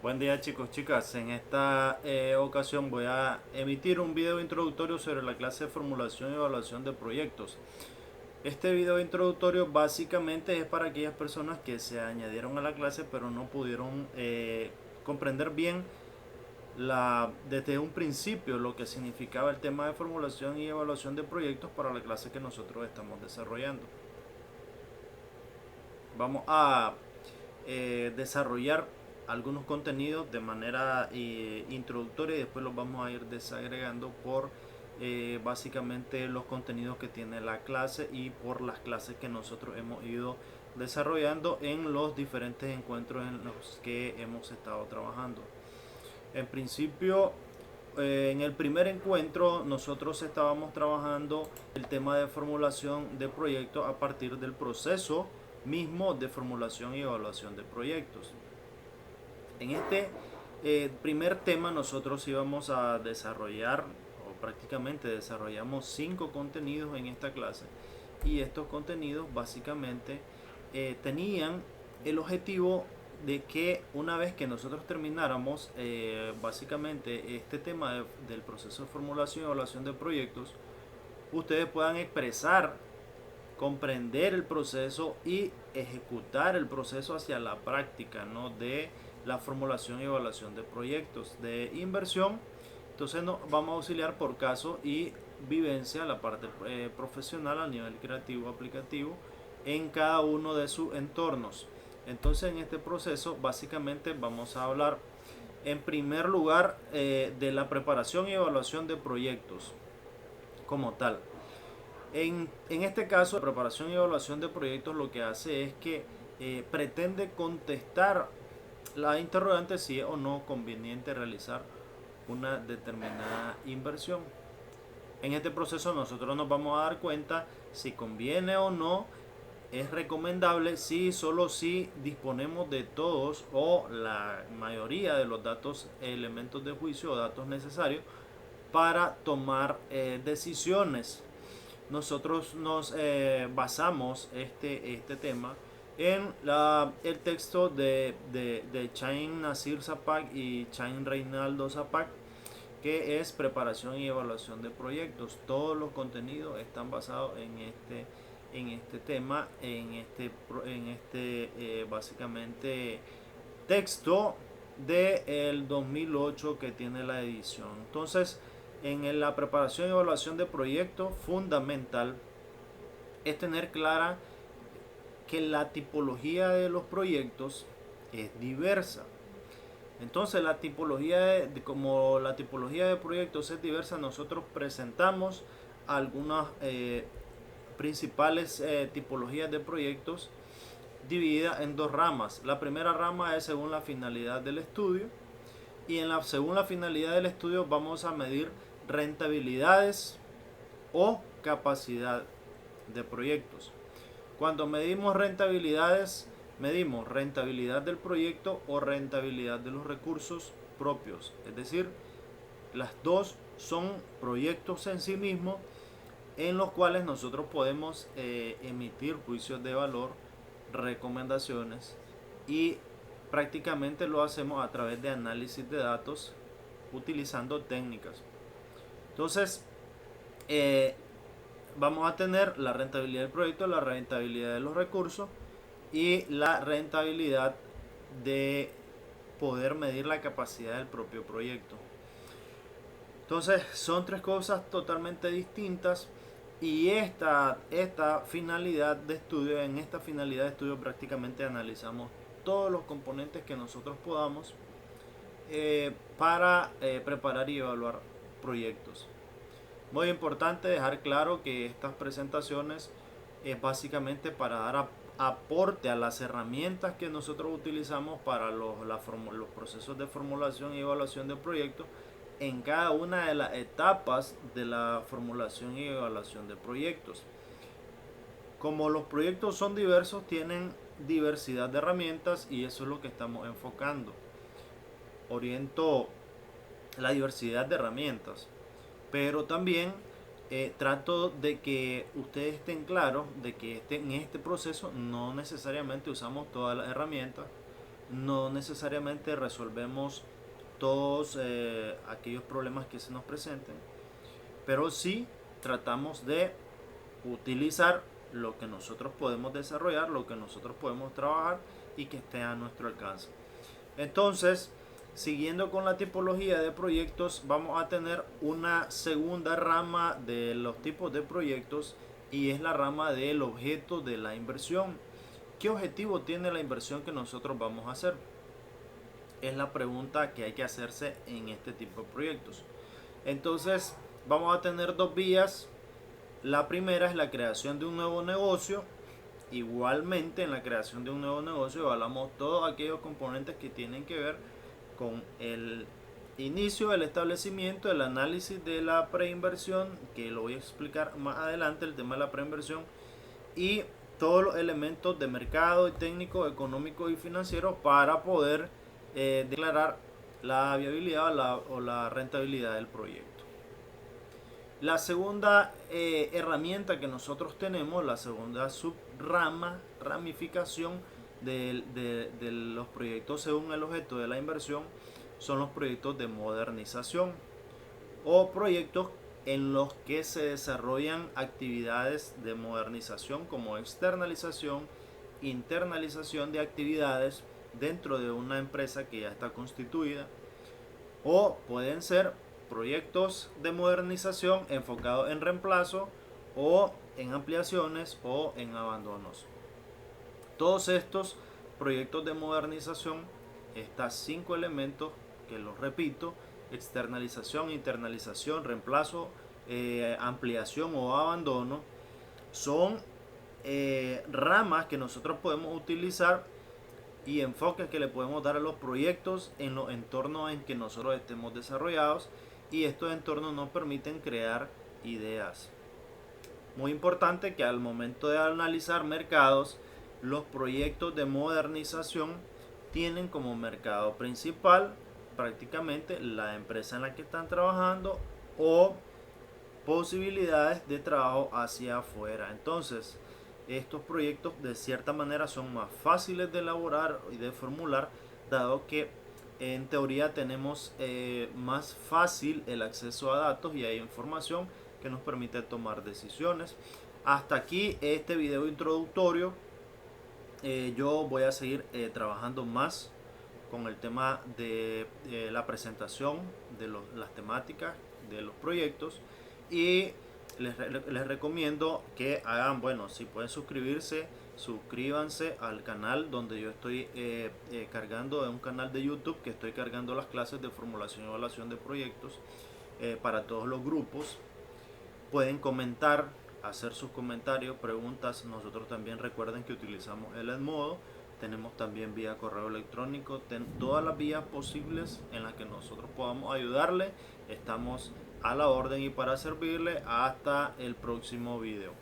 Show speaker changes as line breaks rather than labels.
Buen día chicos, chicas. En esta ocasión voy a emitir un video introductorio sobre la clase de formulación y evaluación de proyectos. Este video introductorio básicamente es para aquellas personas que se añadieron a la clase pero no pudieron comprender bien desde un principio lo que significaba el tema de formulación y evaluación de proyectos para la clase que nosotros estamos desarrollando. Vamos a desarrollar algunos contenidos de manera introductoria y después los vamos a ir desagregando por básicamente los contenidos que tiene la clase y por las clases que nosotros hemos ido desarrollando en los diferentes encuentros en los que hemos estado trabajando. En principio, en el primer encuentro nosotros estábamos trabajando el tema de formulación de proyectos a partir del proceso mismo de formulación y evaluación de proyectos. En este primer tema nosotros íbamos a desarrollar, o prácticamente desarrollamos 5 contenidos en esta clase, y estos contenidos básicamente tenían el objetivo de que una vez que nosotros termináramos básicamente este tema del proceso de formulación y evaluación de proyectos, ustedes puedan expresar, comprender el proceso y ejecutar el proceso hacia la práctica, ¿no? De la formulación y evaluación de proyectos de inversión. Entonces nos vamos a auxiliar por caso y vivencia la parte profesional a nivel creativo aplicativo en cada uno de sus entornos. Entonces en este proceso básicamente vamos a hablar en primer lugar de la preparación y evaluación de proyectos como tal. En este caso, la preparación y evaluación de proyectos lo que hace es que pretende contestar la interrogante si es o no conveniente realizar una determinada inversión. En este proceso nosotros nos vamos a dar cuenta si conviene o no, es recomendable si solo si disponemos de todos o la mayoría de los datos, elementos de juicio o datos necesarios para tomar decisiones. Nosotros nos basamos este tema en el texto de Chaim Nasir Zapak y Chaim Reinaldo Zapak, que es preparación y evaluación de proyectos. Todos los contenidos están basados en este tema, en este básicamente texto del 2008 que tiene la edición. Entonces, en la preparación y evaluación de proyectos, fundamental es tener clara que la tipología de los proyectos es diversa. Entonces, como la tipología de proyectos es diversa, nosotros presentamos algunas principales tipologías de proyectos dividida en dos ramas. La primera rama es según la finalidad del estudio, y según la finalidad del estudio vamos a medir rentabilidades o capacidad de proyectos. Cuando medimos rentabilidades, medimos rentabilidad del proyecto o rentabilidad de los recursos propios. Es decir, las dos son proyectos en sí mismos en los cuales nosotros podemos emitir juicios de valor, recomendaciones, y prácticamente lo hacemos a través de análisis de datos utilizando técnicas. Entonces, eh, vamos a tener la rentabilidad del proyecto, la rentabilidad de los recursos y la rentabilidad de poder medir la capacidad del propio proyecto. Entonces son tres cosas totalmente distintas, y esta finalidad de estudio, en esta finalidad de estudio prácticamente analizamos todos los componentes que nosotros podamos para preparar y evaluar proyectos. Muy importante dejar claro que estas presentaciones es básicamente para dar aporte a las herramientas que nosotros utilizamos para los procesos de formulación y evaluación de proyectos en cada una de las etapas de la formulación y evaluación de proyectos. Como los proyectos son diversos, tienen diversidad de herramientas, y eso es lo que estamos enfocando. Oriento la diversidad de herramientas, pero también trato de que ustedes estén claros de que en este proceso no necesariamente usamos todas las herramientas. no necesariamente resolvemos todos aquellos problemas que se nos presenten, pero sí tratamos de utilizar lo que nosotros podemos desarrollar, lo que nosotros podemos trabajar y que esté a nuestro alcance. Entonces, siguiendo con la tipología de proyectos, vamos a tener una segunda rama de los tipos de proyectos y es la rama del objeto de la inversión. ¿Qué objetivo tiene la inversión que nosotros vamos a hacer? Es la pregunta que hay que hacerse en este tipo de proyectos. Entonces, vamos a tener dos vías. La primera es la creación de un nuevo negocio. Igualmente, en la creación de un nuevo negocio evaluamos todos aquellos componentes que tienen que ver con el inicio, el establecimiento, el análisis de la preinversión, que lo voy a explicar más adelante, el tema de la preinversión, y todos los elementos de mercado y técnico, económico y financiero para poder declarar la viabilidad o la rentabilidad del proyecto. La segunda herramienta que nosotros tenemos, la segunda ramificación de los proyectos según el objeto de la inversión, son los proyectos de modernización o proyectos en los que se desarrollan actividades de modernización como externalización, internalización de actividades dentro de una empresa que ya está constituida, o pueden ser proyectos de modernización enfocados en reemplazo o en ampliaciones o en abandonos. Todos estos proyectos de modernización, estos 5 elementos que los repito: externalización, internalización, reemplazo, ampliación o abandono, son ramas que nosotros podemos utilizar y enfoques que le podemos dar a los proyectos en los entornos en que nosotros estemos desarrollados, y estos entornos nos permiten crear ideas. Muy importante que al momento de analizar mercados, los proyectos de modernización tienen como mercado principal prácticamente la empresa en la que están trabajando o posibilidades de trabajo hacia afuera. Entonces, estos proyectos de cierta manera son más fáciles de elaborar y de formular, dado que en teoría tenemos más fácil el acceso a datos y hay información que nos permite tomar decisiones. Hasta aquí este video introductorio. Yo voy a seguir trabajando más con el tema de la presentación de las temáticas de los proyectos, y les recomiendo que hagan, bueno, si pueden suscribirse, suscríbanse al canal donde yo estoy cargando, un canal de YouTube que estoy cargando las clases de formulación y evaluación de proyectos para todos los grupos. Pueden comentar, hacer sus comentarios, preguntas. Nosotros también recuerden que utilizamos el Edmodo. Tenemos también vía correo electrónico, todas las vías posibles en las que nosotros podamos ayudarle. Estamos a la orden y para servirle. Hasta el próximo video.